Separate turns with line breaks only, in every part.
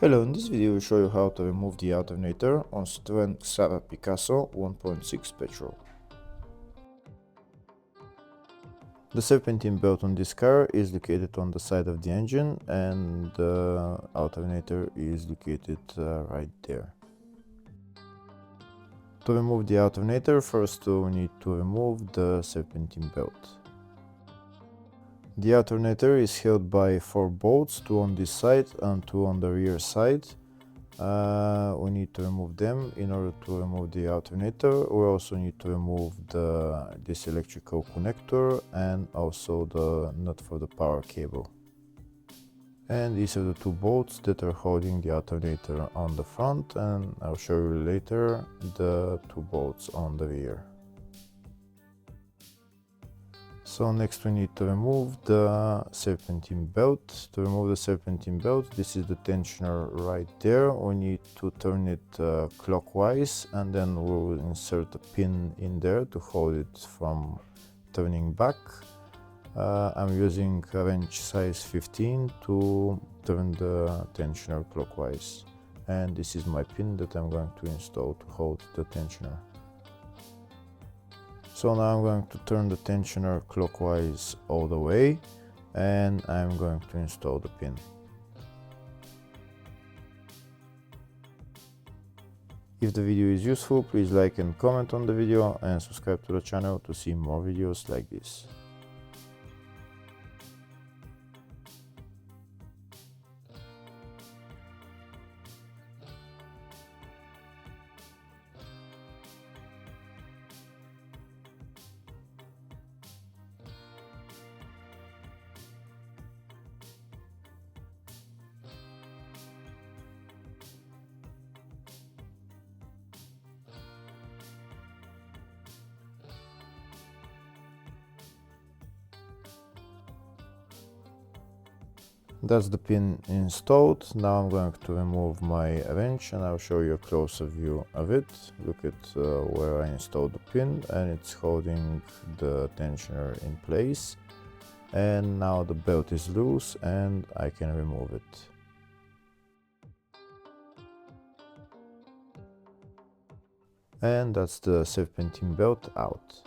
Hello, in this video we'll show you how to remove the alternator on Citroen Xsara Picasso 1.6 petrol. The serpentine belt on this car is located on the side of the engine and the alternator is located right there. To remove the alternator, first we need to remove the serpentine belt. The alternator is held by 4 bolts, 2 on this side and 2 on the rear side. We need to remove them in order to remove the alternator. We also need to remove this electrical connector and also the nut for the power cable. And these are the 2 bolts that are holding the alternator on the front, and I'll show you later the 2 bolts on the rear. So next we need to remove the serpentine belt. To remove the serpentine belt, this is the tensioner right there. We need to turn it clockwise, and then we will insert a pin in there to hold it from turning back. I'm using a wrench size 15 to turn the tensioner clockwise. And this is my pin that I'm going to install to hold the tensioner. So now I'm going to turn the tensioner clockwise all the way, and I'm going to install the pin. If the video is useful, please like and comment on the video and subscribe to the channel to see more videos like this. That's the pin installed. Now I'm going to remove my wrench and I'll show you a closer view of it. Look at where I installed the pin, and it's holding the tensioner in place. And now the belt is loose and I can remove it. And that's the serpentine belt out.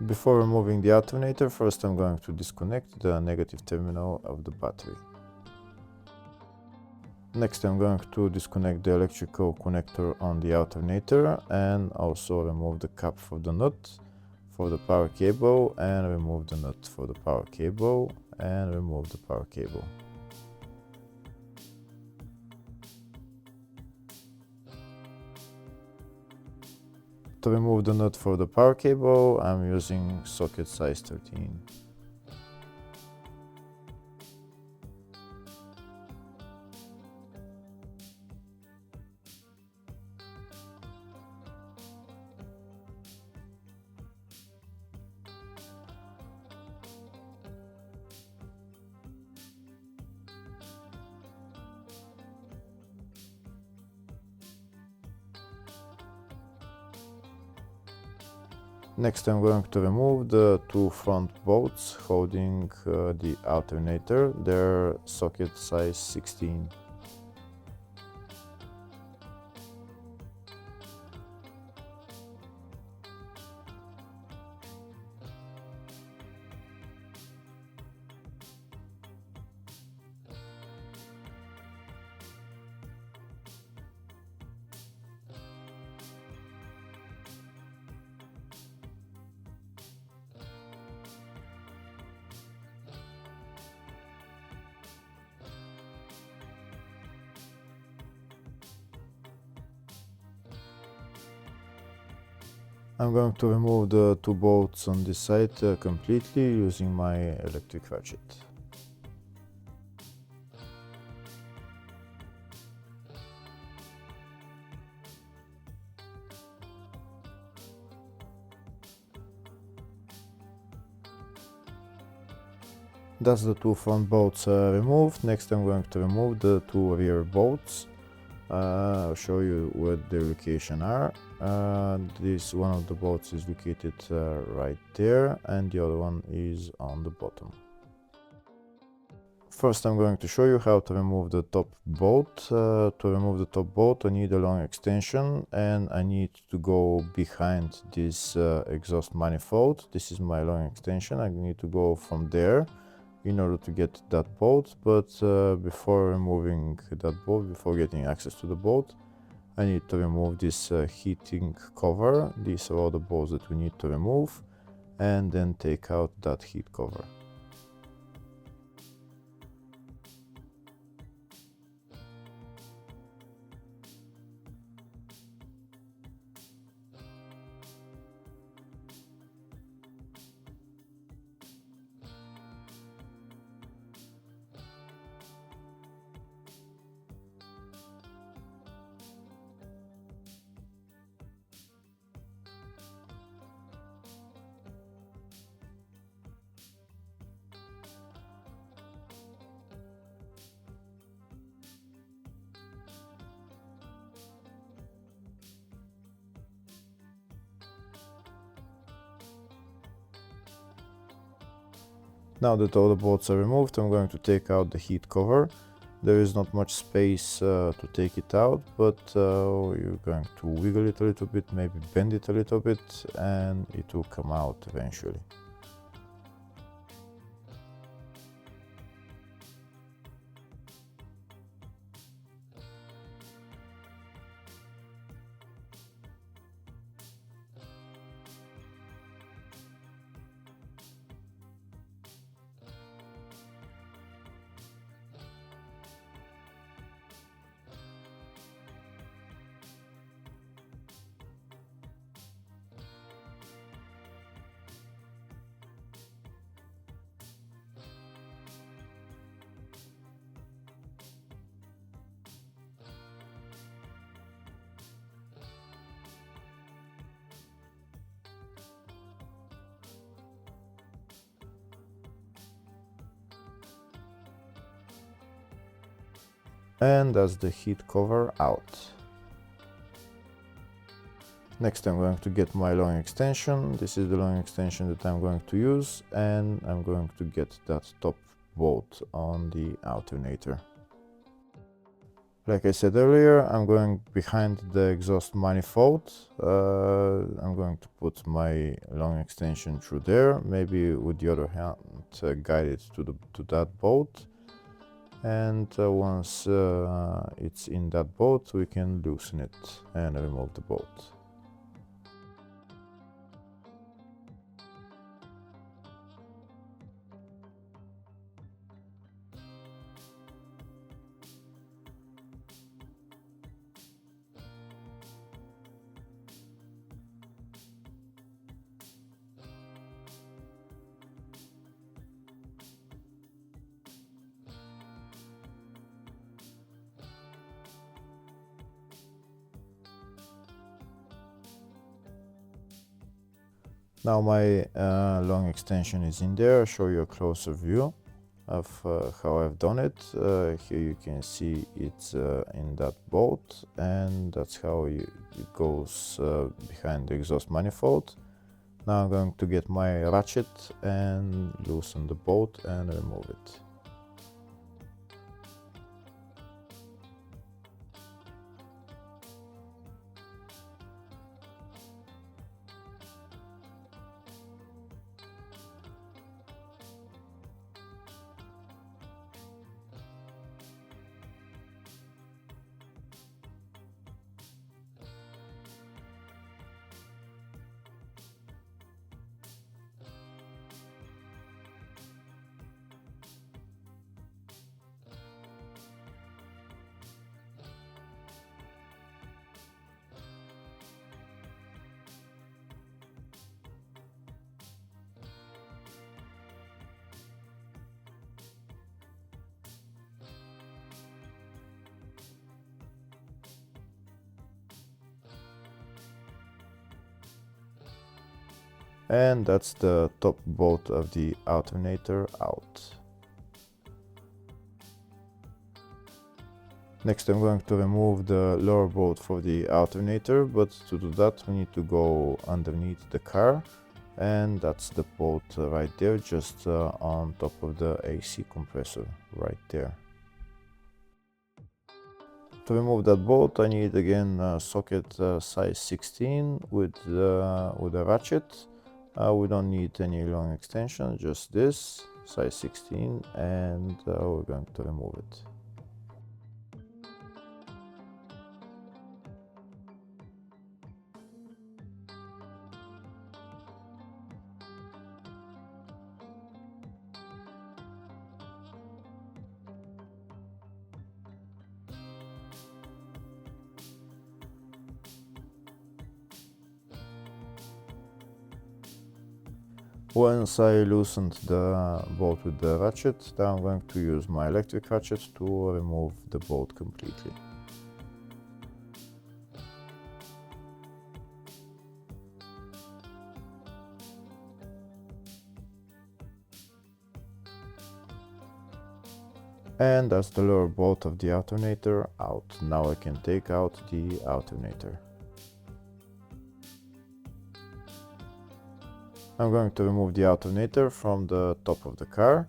Before removing the alternator, first I'm going to disconnect the negative terminal of the battery. Next I'm going to disconnect the electrical connector on the alternator and also remove the cap for the nut for the power cable, and remove the nut for the power cable, and remove the power cable. To remove the nut for the power cable, I'm using socket size 13. Next I'm going to remove the 2 front bolts holding the alternator. They're socket size 16. I'm going to remove the 2 bolts on this side completely using my electric ratchet. That's the 2 front bolts removed. Next I'm going to remove the 2 rear bolts. I'll show you where the location are. This one of the bolts is located right there, and the other one is on the bottom. First, I'm going to show you how to remove the top bolt. To remove the top bolt, I need a long extension, and I need to go behind this exhaust manifold. This is my long extension. I need to go from there in order to get that bolt, but before removing that bolt, before getting access to the bolt, I need to remove this heating cover. These are all the bolts that we need to remove, and then take out that heat cover. Now that all the bolts are removed, I'm going to take out the heat cover. There is not much space to take it out, but you're going to wiggle it a little bit, maybe bend it a little bit, and it will come out eventually. And that's the heat cover out. Next, I'm going to get my long extension. This is the long extension that I'm going to use, and I'm going to get that top bolt on the alternator. Like I said earlier, I'm going behind the exhaust manifold. I'm going to put my long extension through there, maybe with the other hand guide it to that bolt. And once it's in that bolt, we can loosen it and remove the bolt. Now my long extension is in there. I'll show you a closer view of how I've done it. Here you can see it's in that bolt, and that's how it goes behind the exhaust manifold. Now I'm going to get my ratchet and loosen the bolt and remove it. And that's the top bolt of the alternator out. Next I'm going to remove the lower bolt for the alternator, but to do that we need to go underneath the car, and that's the bolt right there, just on top of the AC compressor right there. To remove that bolt I need again a socket size 16 with a ratchet. We don't need any long extension, just this size 16, and we're going to remove it. Once I loosened the bolt with the ratchet, then I'm going to use my electric ratchet to remove the bolt completely. And that's the lower bolt of the alternator out. Now I can take out the alternator. I'm going to remove the alternator from the top of the car,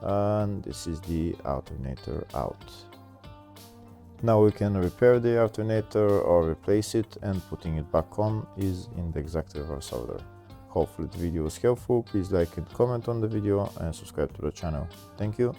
and this is the alternator out. Now we can repair the alternator or replace it, and putting it back on is in the exact reverse order. Hopefully the video was helpful. Please like and comment on the video and subscribe to the channel. Thank you.